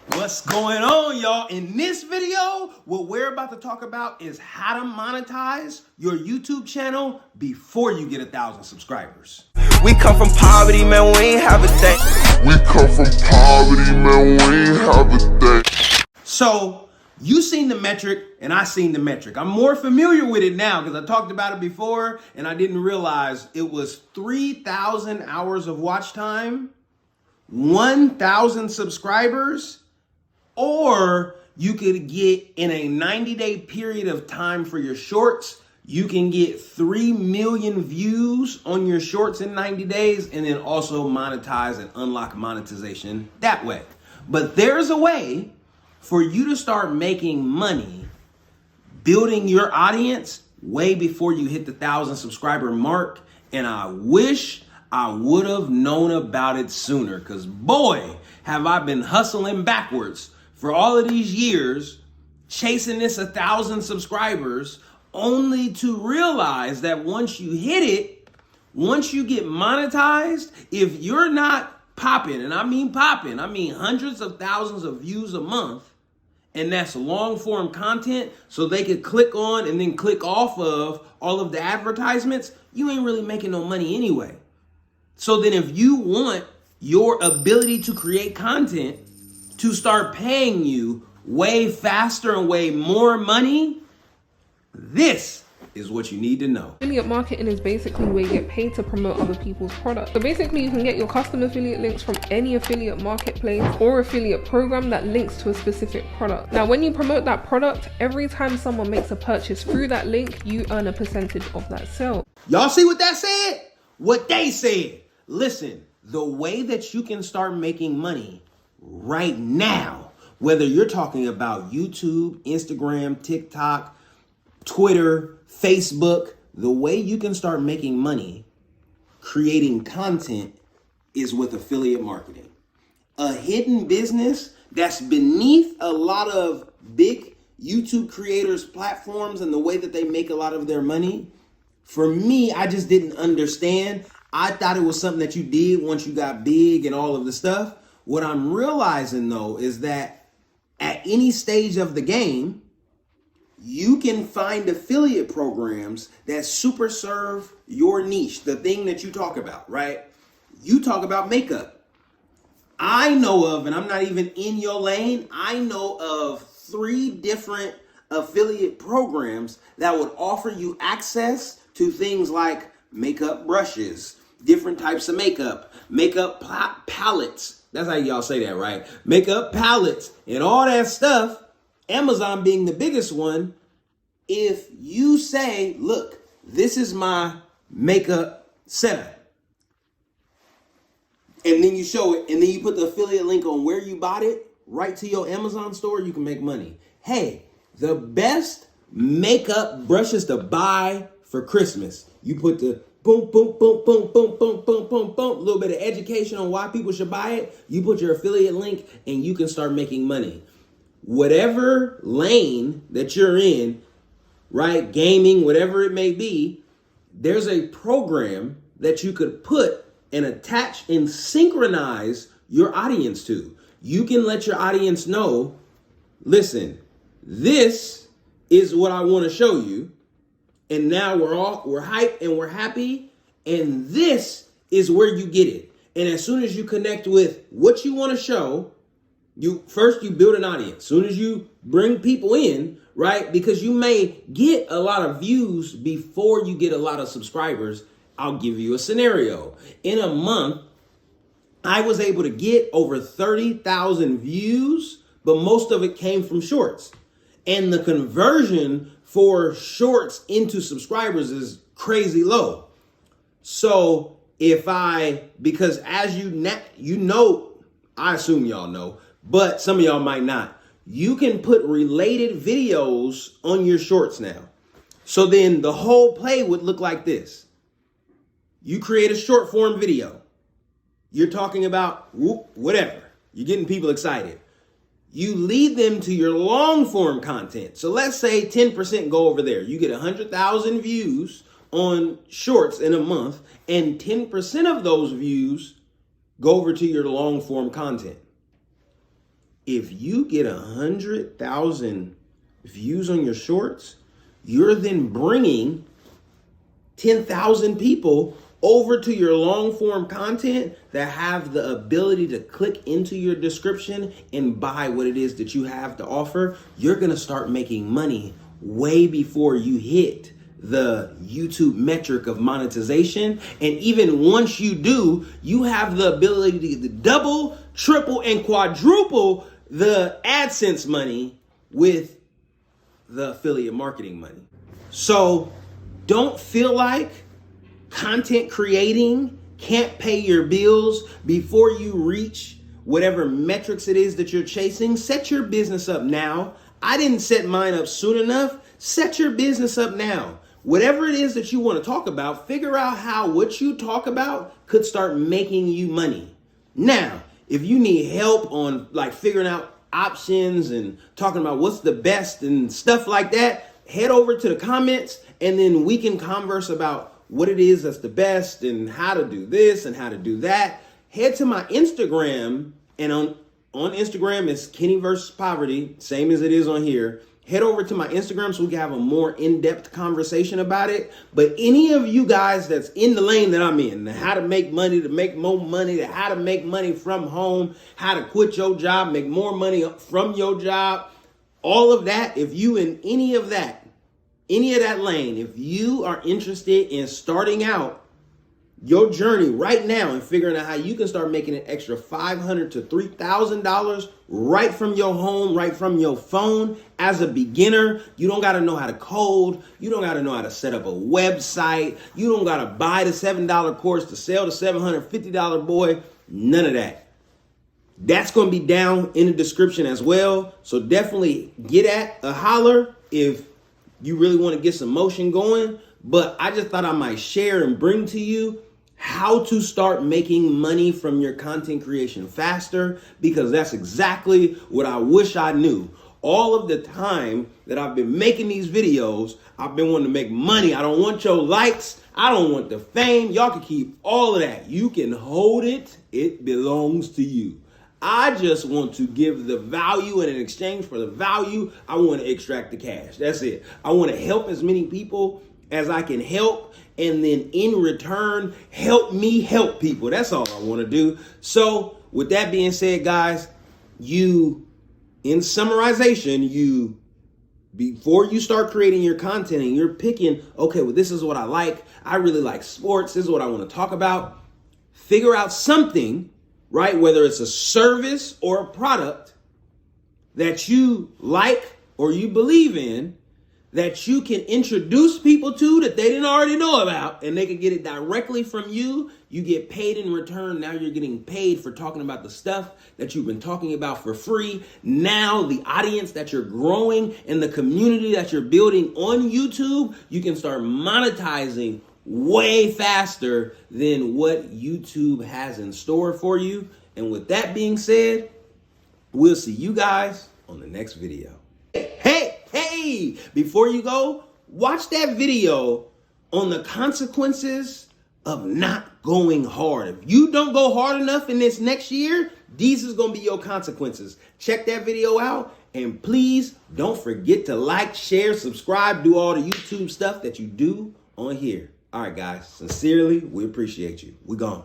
What's going on, y'all? In this video, what we're about to talk about is how to monetize your YouTube channel before you get 1,000 subscribers. We come from poverty, man, we ain't have a thing. So, you seen the metric and I seen the metric. I'm more familiar with it now because I talked about it before and I didn't realize it was 3,000 hours of watch time, 1,000 subscribers, or you could get in a 90-day period of time for your shorts, you can get 3 million views on your shorts in 90 days and then also monetize and unlock monetization that way. But there's a way for you to start making money building your audience way before you hit the 1,000 subscriber mark. And I wish I would have known about it sooner, because boy, have I been hustling backwards for all of these years, chasing this 1,000 subscribers, only to realize that once you hit it, once you get monetized, if you're not popping, and I mean popping, I mean hundreds of thousands of views a month, and that's long form content, so they could click on and then click off of all of the advertisements, you ain't really making no money anyway. So then if you want your ability to create content to start paying you way faster and way more money, this is what you need to know. Affiliate marketing is basically where you get paid to promote other people's products. So basically you can get your custom affiliate links from any affiliate marketplace or affiliate program that links to a specific product. Now, when you promote that product, every time someone makes a purchase through that link, you earn a percentage of that sale. Y'all see what that said? What they said. Listen, the way that you can start making money right now, whether you're talking about YouTube, Instagram, TikTok, Twitter, Facebook, the way you can start making money creating content is with affiliate marketing. A hidden business that's beneath a lot of big YouTube creators' platforms and the way that they make a lot of their money. For me, I just didn't understand. I thought it was something that you did once you got big and all of the stuff. What I'm realizing though is that at any stage of the game, you can find affiliate programs that super serve your niche, the thing that you talk about, right? You talk about makeup. I know of, and I'm not even in your lane, I know of 3 different affiliate programs that would offer you access to things like makeup brushes, different types of makeup palettes. That's how y'all say that, right? Makeup palettes and all that stuff. Amazon being the biggest one. If you say, look, this is my makeup setup, and then you show it, and then you put the affiliate link on where you bought it, right to your Amazon store, you can make money. Hey, the best makeup brushes to buy for Christmas. You put the boom, boom, boom, boom, boom, boom, boom, boom, boom, a little bit of education on why people should buy it. You put your affiliate link and you can start making money. Whatever lane that you're in, right? Gaming, whatever it may be, there's a program that you could put and attach and synchronize your audience to. You can let your audience know, listen, this is what I want to show you. And now we're hyped and we're happy. And this is where you get it. And as soon as you connect with what you want to show, you build an audience. As soon as you bring people in, right? Because you may get a lot of views before you get a lot of subscribers. I'll give you a scenario. In a month, I was able to get over 30,000 views, but most of it came from shorts. And the conversion for shorts into subscribers is crazy low. So because as you know, I assume y'all know, but some of y'all might not, you can put related videos on your shorts now. So then the whole play would look like this. You create a short form video. You're talking about whatever. You're getting people excited. You lead them to your long form content. So let's say 10% go over there. You get 100,000 views on shorts in a month, and 10% of those views go over to your long form content. if you get 100,000 views on your shorts, you're then bringing 10,000 people over to your long form content that have the ability to click into your description and buy what it is that you have to offer. You're gonna start making money way before you hit the YouTube metric of monetization. And even once you do, you have the ability to double, triple, and quadruple the AdSense money with the affiliate marketing money. So don't feel like content creating can't pay your bills before you reach whatever metrics it is that you're chasing. Set your business up now. I didn't set mine up soon enough. Set your business up now. Whatever it is that you want to talk about, figure out how what you talk about could start making you money. Now, if you need help on like figuring out options and talking about what's the best and stuff like that, head over to the comments and then we can converse about what it is that's the best and how to do this and how to do that. Head to my Instagram, and on Instagram it's Kenny versus Poverty, same as it is on here. Head over to my Instagram so we can have a more in-depth conversation about it. But any of you guys that's in the lane that I'm in, how to make money, to make more money, to how to make money from home, how to quit your job, make more money from your job, all of that, if you in any of that lane, if you are interested in starting out your journey right now and figuring out how you can start making an extra $500 to $3,000 right from your home, right from your phone as a beginner. You don't got to know how to code. You don't got to know how to set up a website. You don't got to buy the $7 course to sell the $750 boy. None of that. That's going to be down in the description as well. So definitely get at a holler if you really want to get some motion going. But I just thought I might share and bring to you how to start making money from your content creation faster, because that's exactly what I wish I knew. All of the time that I've been making these videos, I've been wanting to make money. I don't want your likes. I don't want the fame. Y'all can keep all of that. You can hold it. It belongs to you. I just want to give the value, and in exchange for the value, I want to extract the cash. That's it. I want to help as many people as I can help, and then in return, help me help people. That's all I want to do. So with that being said, guys, in summarization, before you start creating your content and you're picking, okay, well, this is what I like. I really like sports. This is what I want to talk about. Figure out something, right? Whether it's a service or a product that you like or you believe in, that you can introduce people to that they didn't already know about, and they can get it directly from you. You get paid in return. Now you're getting paid for talking about the stuff that you've been talking about for free. Now the audience that you're growing and the community that you're building on YouTube, you can start monetizing way faster than what YouTube has in store for you. And with that being said, we'll see you guys on the next video. Hey, before you go, watch that video on the consequences of not going hard. If you don't go hard enough in this next year, these is going to be your consequences. Check that video out, and please don't forget to like, share, subscribe, do all the YouTube stuff that you do on here. All right, guys, sincerely, we appreciate you. We gone.